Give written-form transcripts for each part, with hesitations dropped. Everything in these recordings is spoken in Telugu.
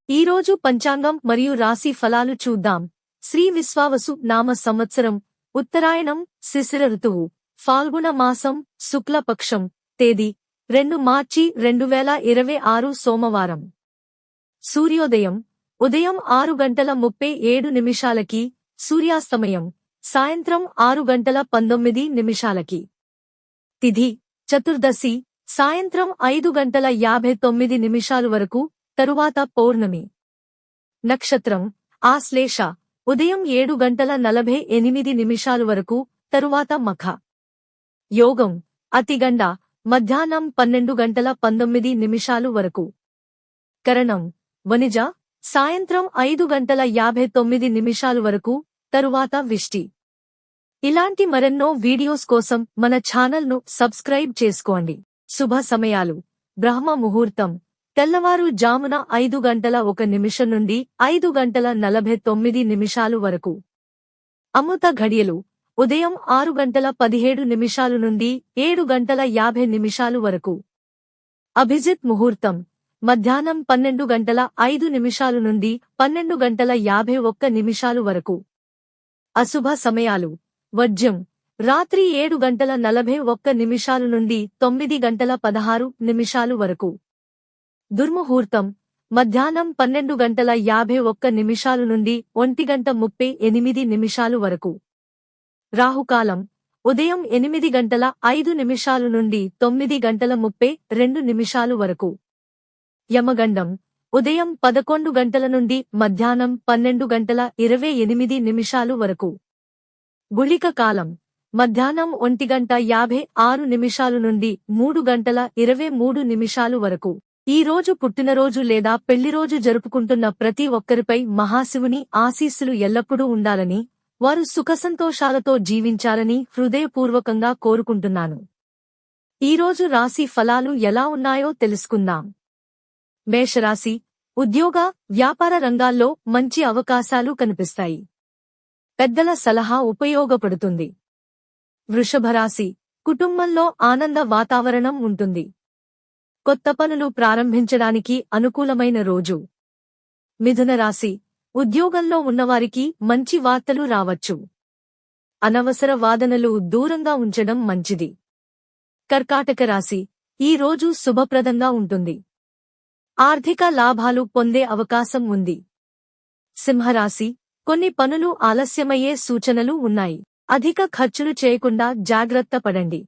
ఈరోజు పంచాంగం మరియు రాశి ఫలాలు చూద్దాం. శ్రీ విశ్వావసు నామ సంవత్సరం, ఉత్తరాయణం, శిశిర ఋతువు, ఫాల్గుణ మాసం, శుక్లపక్షం, తేదీ 2 మార్చి 2026 సోమవారం. సూర్యోదయం ఉదయం 6:37 సూర్యాస్తమయం సాయంత్రం 6:19 తిథి చతుర్దశి సాయంత్రం 5:59 వరకు, తరువాత పౌర్ణమి. నక్షత్రం ఆశ్లేష ఉదయం 7:48 వరకు, తరువాత మఖ. యోగం అతిగండ మధ్యాహ్నం 12:19 వరకు. కరణం వనిజ సాయంత్రం 5:59 వరకు, తరువాత విష్టి. ఇలాంటి మరెన్నో వీడియోస్ కోసం మన ఛానల్ను సబ్స్క్రైబ్ చేసుకోండి. శుభ సమయాలు: బ్రహ్మ ముహూర్తం తెల్లవారు జామున 5:01 నుండి 5:49 వరకు. అమృత ఘడియలు ఉదయం 6:17 నుండి 7:50 వరకు. అభిజిత్ ముహూర్తం మధ్యాహ్నం 12:05 నుండి 12:51 వరకు. అశుభ సమయాలు: వర్జ్యం రాత్రి 7:41 నుండి 9:16 వరకు. దుర్ముహూర్తం మధ్యాహ్నం 12:51 నుండి 1:38 వరకు. రాహుకాలం ఉదయం 8:05 నుండి 9:32 వరకు. యమగండం ఉదయం 11 గంటల నుండి మధ్యాహ్నం 12:28 వరకు. గుళిక కాలం మధ్యాహ్నం 1:56 నుండి 3:23 వరకు. ఈ రోజు పుట్టినరోజు లేదా పెళ్లిరోజు జరుపుకుంటున్న ప్రతి ఒక్కరిపై మహాశివుని ఆశీస్సులు ఎల్లప్పుడూ ఉండాలని, వారు సుఖసంతోషాలతో జీవించాలని హృదయపూర్వకంగా కోరుకుంటున్నాను. ఈరోజు రాశి ఫలాలు ఎలా ఉన్నాయో తెలుసుకుందాం. మేషరాశి ఉద్యోగ, వ్యాపార రంగాల్లో మంచి అవకాశాలు కనిపిస్తాయి. పెద్దల సలహా ఉపయోగపడుతుంది. వృషభరాశి కుటుంబంలో ఆనంద వాతావరణం ఉంటుంది. కొత్త పనులు ప్రారంభించడానికి అనుకూలమైన రోజు. మిథున రాశి ఉద్యోగంలో ఉన్నవారికి మంచి వార్తలు రావచ్చు. అనవసర వాదనలు దూరంగా ఉంచడం మంచిది. కర్కాటక రాశి ఈ రోజు శుభప్రదంగా ఉంటుంది. ఆర్థిక లాభాలు పొందే అవకాశం ఉంది. సింహరాశి కొన్ని పనులు ఆలస్యమయ్యే సూచనలు ఉన్నాయి. అధిక ఖర్చులు చేయకుండా జాగ్రత్త పడండి.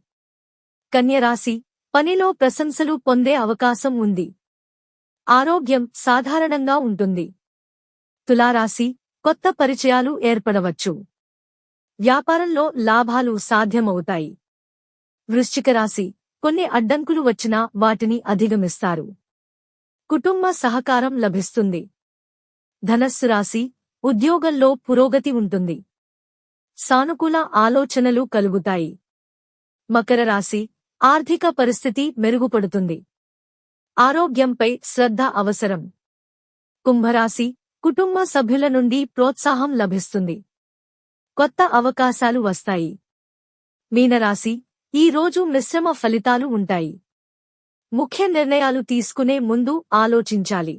కన్యరాశి పనిలో ప్రశంసలు పొందే అవకాశం ఉంది. ఆరోగ్యం సాధారణంగా ఉంటుంది. తులారాశి కొత్త పరిచయాలు ఏర్పడవచ్చు. వ్యాపారంలో లాభాలు సాధ్యమవుతాయి. వృశ్చిక రాశి కొన్ని అడ్డంకులు వచ్చినా వాటిని అధిగమిస్తారు. కుటుంబ సహకారం లభిస్తుంది. ధనస్సు రాశి ఉద్యోగంలో పురోగతి ఉంటుంది. సానుకూల ఆలోచనలు కలుగుతాయి. మకర రాశి ఆర్థిక పరిస్థితి మెరుగుపడుతుంది. ఆరోగ్యంపై శ్రద్ధ అవసరం. కుంభరాశి కుటుంబ సభ్యుల నుండి ప్రోత్సాహం లభిస్తుంది. కొత్త అవకాశాలు వస్తాయి. మీనరాశి ఈ రోజు మిశ్రమ ఫలితాలు ఉంటాయి. ముఖ్య నిర్ణయాలు తీసుకునే ముందు ఆలోచించాలి.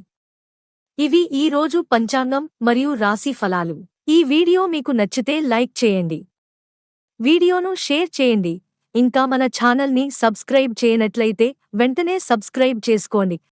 ఇవి ఈ రోజు పంచాంగం మరియు రాశి ఫలాలు. ఈ వీడియో మీకు నచ్చితే లైక్ చేయండి. వీడియోను షేర్ చేయండి. ఇంకా మన ఛానల్ని సబ్స్క్రైబ్ చేయనట్లయితే వెంటనే సబ్స్క్రైబ్ చేసుకోండి.